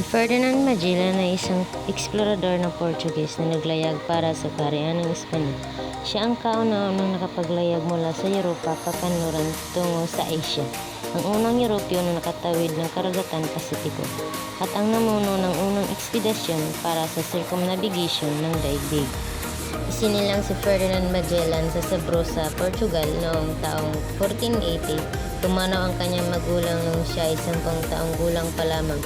Ferdinand Magellan ay isang eksplorador ng Portuguese na naglayag para sa kaharian ng Espanya. Siya ang kauna-unang nakapaglayag mula sa Europa pakanluran tungo sa Asia, ang unang Europeo na nakatawid ng karagatan Pasipiko, at ang namuno ng unang ekspedisyon para sa circumnavigation ng daigdig. Isinilang si Ferdinand Magellan sa Sabrosa, Portugal noong taong 1480. Tumanaw ang kanyang magulang nung siya ay 10 taong gulang pa lamang.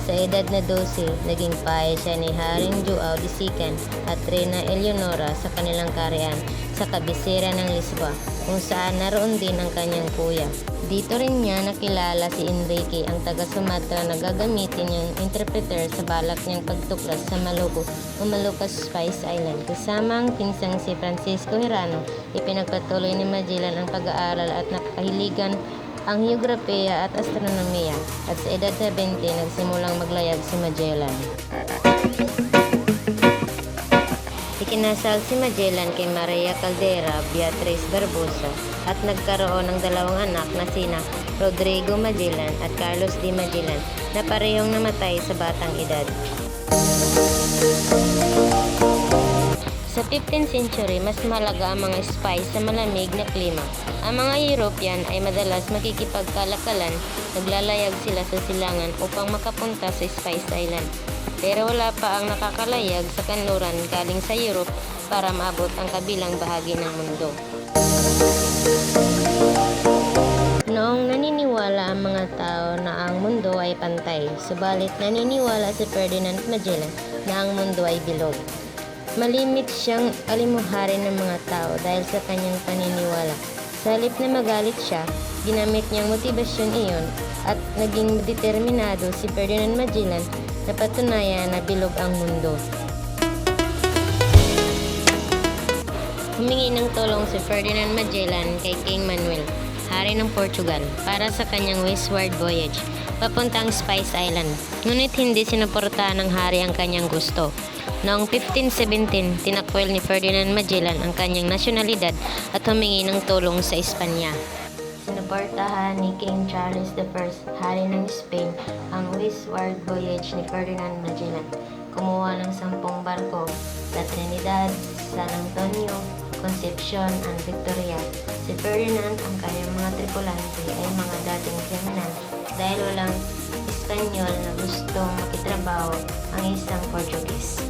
Sa edad na 12, naging pahay siya ni Haring Joao de Sican at Reyna Eleonora sa kanilang kaharian sa kabisera ng Lisboa, kung saan naroon din ang kanyang kuya. Dito rin niya nakilala si Enrique, ang taga-Sumatra na gagamitin niyang interpreter sa balak niyang pagtuklas sa Maluku o Moluccas Spice Island. Kasama ang pinsang si Francisco Hirano, ipinagpatuloy ni Magellan ang pag-aaral at nakahiligan ang heograpiya at astronomiya, at sa edad 70 nagsimulang maglayag si Magellan. Ikinasal si Magellan kay Maria Caldera Beatriz Barbosa at nagkaroon ng 2 anak na sina Rodrigo Magellan at Carlos D. Magellan na parehong namatay sa batang edad. Sa 15th century, mas mahalaga ang mga spice sa malamig na klima. Ang mga European ay madalas makikipagkalakalan, naglalayag sila sa silangan upang makapunta sa Spice Island. Pero wala pa ang nakakalayag sa kanluran galing sa Europe para maabot ang kabilang bahagi ng mundo. Noong naniniwala ang mga tao na ang mundo ay pantay, subalit naniniwala si Ferdinand Magellan na ang mundo ay bilog. Malimit siyang alimuharin ng mga tao dahil sa kanyang paniniwala. Sa halip na magalit siya, ginamit niyang motibasyon iyon at naging determinado si Ferdinand Magellan na patunayan na bilog ang mundo. Humingi ng tulong si Ferdinand Magellan kay King Manuel, hari ng Portugal, para sa kanyang westward voyage papuntang Spice Island. Ngunit hindi sinuportahan ng hari ang kanyang gusto. Noong 1517, tinakwil ni Ferdinand Magellan ang kanyang nasyonalidad at humingi ng tulong sa Espanya. Sinuportahan ni King Charles I, hari ng Spain, ang westward voyage ni Ferdinand Magellan. Kumuha ng 10 barko, la Trinidad, San Antonio, Concepcion, and Victoria. Si Ferdinand ang kanyang mga tripulante ay mga dating kriminal dahil walang Espanyol na gustong makitrabaho ang isang Portuguese.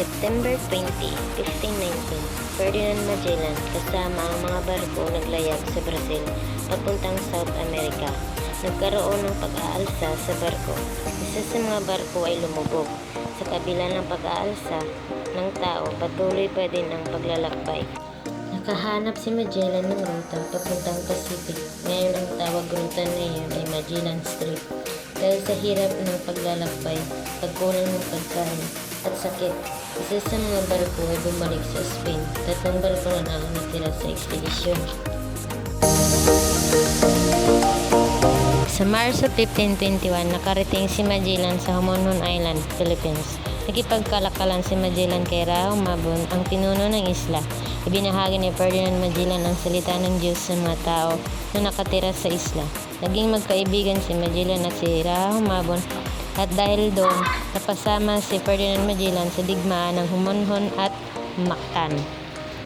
September 20, 1519, Ferdinand Magellan kasama ang mga barko naglayag sa Brazil papuntang South America. Nagkaroon ng pag-aalsa sa barko. Isa sa mga barko ay lumubog. Sa kabila ng pag-aalsa ng tao, patuloy pa din ang paglalakbay. Nakahanap si Magellan ng ruta papuntang Pacific. Ngayon ang tawag ruta na iyon ay Magellan Strait. Dahil sa hirap ng paglalakbay, pagkulang ng pagkain, at sakit, isa sa mga barko ay bumalik sa Spain. 3 barko na ang natira sa ekspedisyon. Sa Marso 1521, nakarating si Magellan sa Homonhon Island, Philippines. Nakipagkalakalan si Magellan kay Rao Mabon, ang pinuno ng isla. Ibinahagi ni Ferdinand Magellan ang salita ng Diyos sa mga tao na nakatira sa isla. Naging magkaibigan si Magellan at si Rao Mabon, at dahil doon, napasama si Ferdinand Magellan sa digmaan ng Homonhon at Mactan.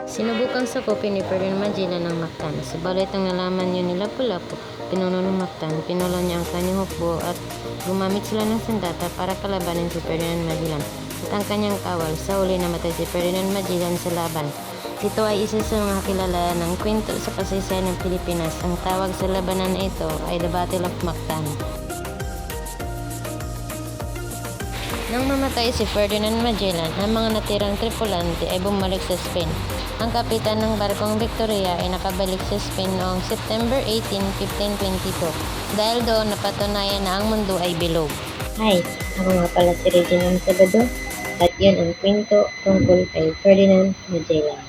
Sinubukang sakupin ni Ferdinand Magellan ang Mactan, subalit ang nalaman niya ni Lapu-Lapu, pinuno ng Mactan, pinulo niya ang kanyang hukbo at gumamit sila ng sandata para kalabanin si Ferdinand Magellan at ang kanyang kawal. Sa huli, namatay si Ferdinand Magellan sa laban. Ito ay isa sa mga kilala ng kwento sa kasaysayan ng Pilipinas. Ang tawag sa labanan na ito ay The Battle of Mactan. Nang mamatay si Ferdinand Magellan, ang mga natirang tripulante ay bumalik sa Spain. Ang kapitan ng barkong Victoria ay nakabalik sa Spain noong September 18, 1522. Dahil doon napatunayan na ang mundo ay bilog. Hi, ako nga pala si Regina Sabado at yun ang kwento tungkol kay Ferdinand Magellan.